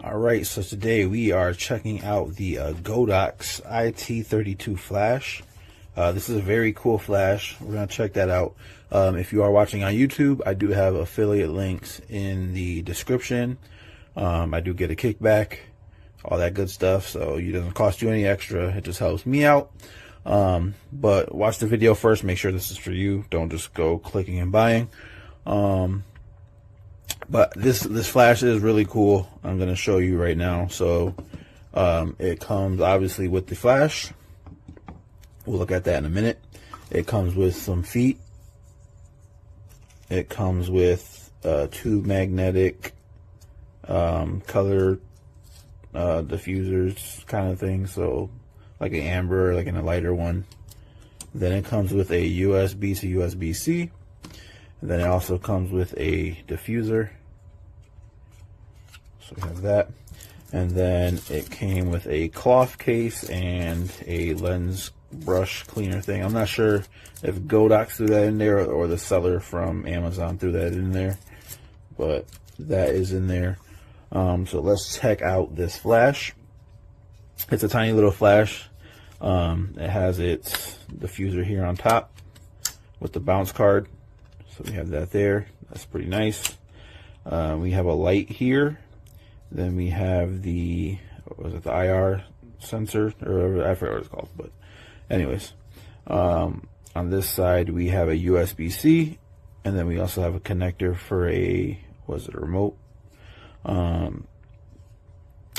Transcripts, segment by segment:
Alright, so today we are checking out the Godox iT32 flash. This is a very cool flash. We're going to check that out. If you are watching on YouTube, I do have affiliate links in the description. I do get a kickback, all that good stuff, so it doesn't cost you any extra. It just helps me out. But watch the video first, make sure this is for you. Don't just go clicking and buying. But this flash is really cool. I'm going to show you right now. So it comes obviously with the flash. We'll look at that in a minute. It comes with some feet. It comes with two magnetic color diffusers kind of thing. So like an amber, like in a lighter one. Then it comes with a USB to USB-C. And then it also comes with a diffuser. So we have that. And then it came with a cloth case and a lens brush cleaner thing. I'm not sure if Godox threw that in there or the seller from Amazon threw that in there, but that is in there. So let's check out this flash. It's a tiny little flash. It has its diffuser here on top with the bounce card. So we have that there. That's pretty nice. We have a light here. Then we have the, what was it, the IR sensor, or I forget what it's called, but anyways. On this side we have a USB-C, and then we also have a connector for a, was it a remote? On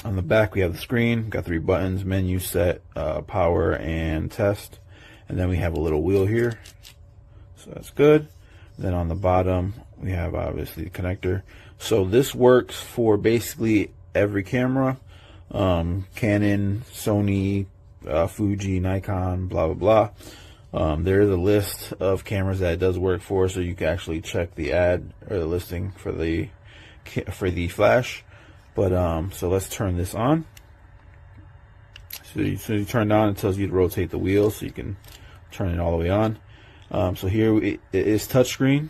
the back we have the screen, got 3 buttons, menu, set, power, and test. And then we have a little wheel here, so that's good. Then on the bottom we have obviously the connector. So this works for basically every camera, Canon, Sony, Fuji, Nikon, blah blah blah. There is a list of cameras that it does work for, so you can actually check the ad or the listing for the flash. But so let's turn this on. So you turn it on, it tells you to rotate the wheel, so you can turn it all the way on. So here it is touchscreen,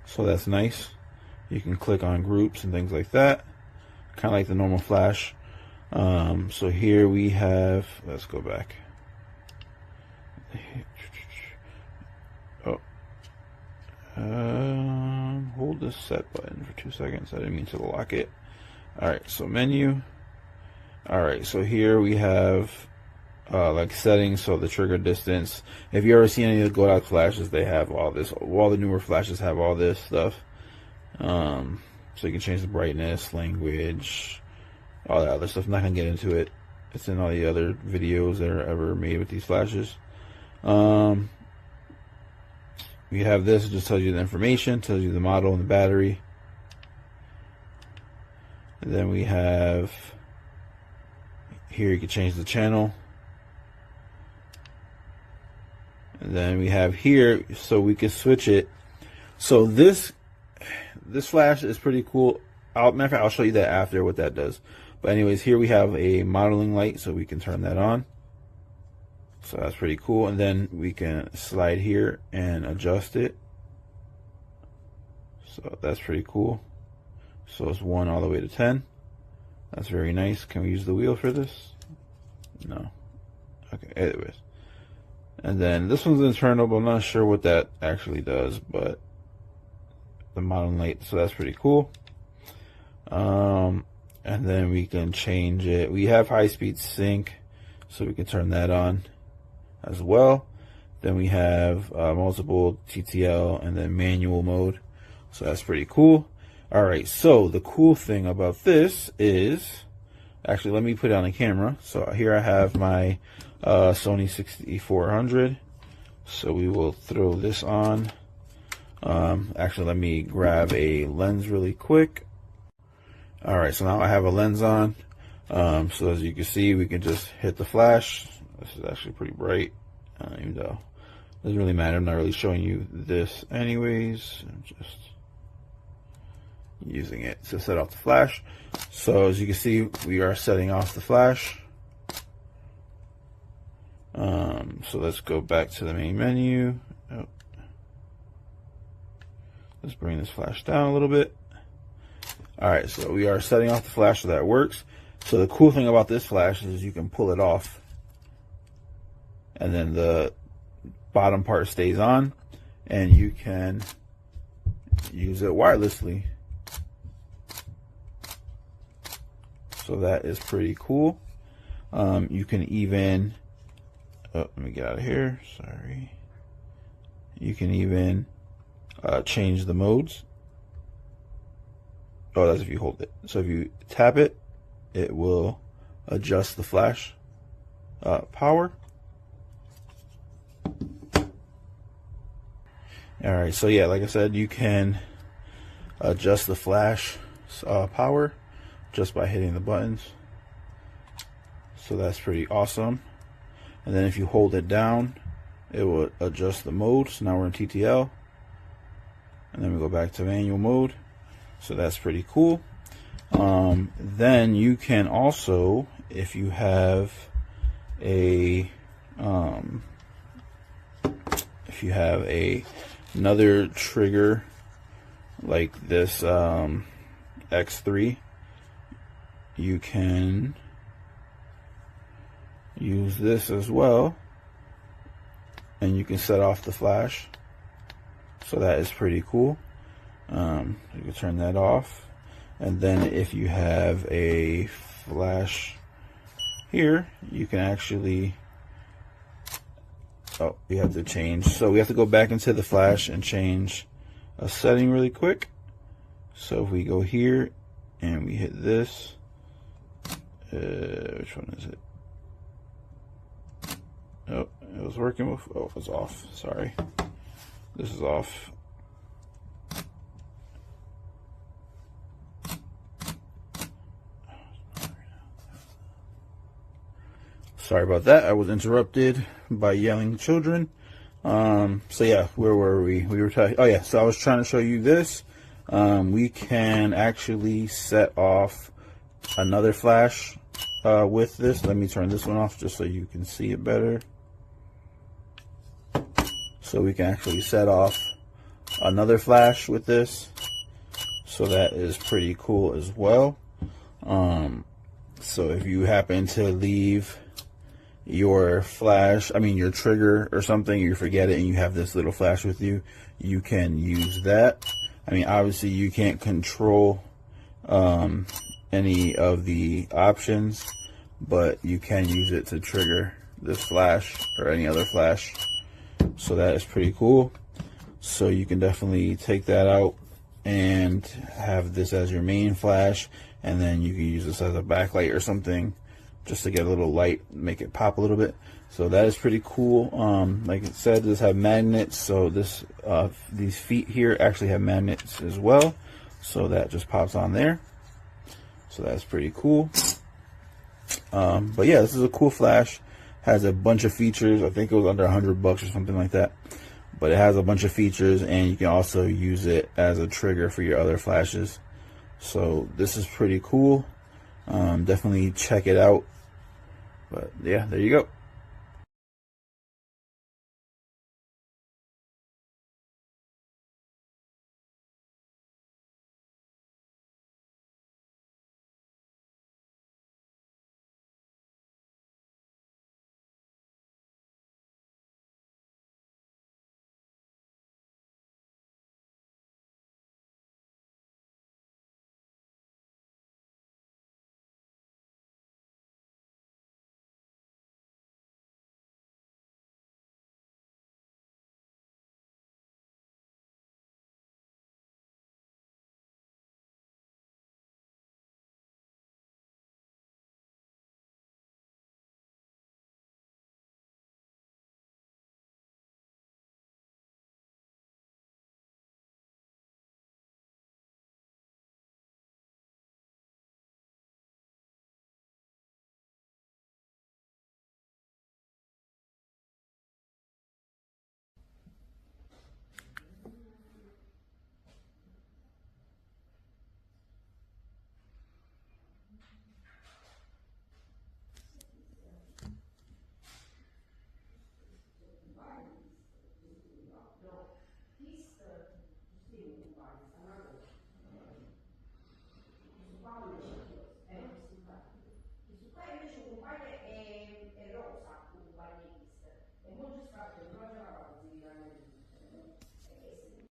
so that's nice. You can click on groups and things like that, kind of like the normal flash. So here we have, let's go back. Oh, hold this set button for 2 seconds. I didn't mean to lock it. All right, so menu. All right, so here we have like settings, so the trigger distance. If you ever see any of the Godox flashes, they have all this. All the newer flashes have all this stuff. So you can change the brightness, language, all that other stuff. I'm not gonna get into it. It's in all the other videos that are ever made with these flashes. We have this. It just tells you the information, tells you the model and the battery. And then we have here, you can change the channel. And then we have here, so we can switch it. So this flash is pretty cool. Matter of fact, I'll show you that after what that does. But anyways, here we have a modeling light, so we can turn that on. So that's pretty cool. And then we can slide here and adjust it. So that's pretty cool. So it's 1 all the way to 10. That's very nice. Can we use the wheel for this? No. Okay, anyways. And then this one's internal, but I'm not sure what that actually does, but the modeling light, so that's pretty cool. And then we can change it. We have high-speed sync, so we can turn that on as well. Then we have multiple TTL and then manual mode, so that's pretty cool. All right, so the cool thing about this is, actually, let me put it on the camera. So here I have my Sony 6400. So we will throw this on. Actually, let me grab a lens really quick. All right, so now I have a lens on. So as you can see, we can just hit the flash. This is actually pretty bright, even though it doesn't really matter. I'm not really showing you this anyways. I'm just using it to set off the flash. So as you can see, we are setting off the flash. So let's go back to the main menu. Oh. Let's bring this flash down a little bit. All right, so we are setting off the flash so that works. So the cool thing about this flash is you can pull it off and then the bottom part stays on, and you can use it wirelessly. So that is pretty cool. You can even, let me get out of here, sorry. You can even change the modes. Oh, that's if you hold it. So if you tap it, it will adjust the flash power. All right, so yeah, like I said, you can adjust the flash power just by hitting the buttons. So that's pretty awesome. And then if you hold it down, it will adjust the mode. So now we're in TTL, and then we go back to manual mode. So that's pretty cool. Then you can also, if you have another trigger like this X3, you can use this as well, and you can set off the flash. So that is pretty cool. You can turn that off, and then if you have a flash here, you can actually, oh, we have to change. So we have to go back into the flash and change a setting really quick. So if we go here and we hit this, which one is it? Oh, it was working with, oh, it was off, sorry. This is off. Sorry about that. I was interrupted by yelling children. So yeah, where were we? We were talking. Oh yeah, so I was trying to show you this. We can actually set off another flash with this. Let me turn this one off just so you can see it better. So we can actually set off another flash with this. So that is pretty cool as well. So if you happen to leave your flash, your trigger or something, you forget it and you have this little flash with you, you can use that. Obviously you can't control any of the options, but you can use it to trigger this flash or any other flash. So that is pretty cool. So you can definitely take that out and have this as your main flash, and then you can use this as a backlight or something just to get a little light, make it pop a little bit. So that is pretty cool. Like it said, this have magnets, so this these feet here actually have magnets as well, so that just pops on there. So that's pretty cool. But yeah, this is a cool flash. Has a bunch of features. I think it was under $100 or something like that, but it has a bunch of features, and you can also use it as a trigger for your other flashes. So this is pretty cool. Definitely check it out. But yeah, there you go.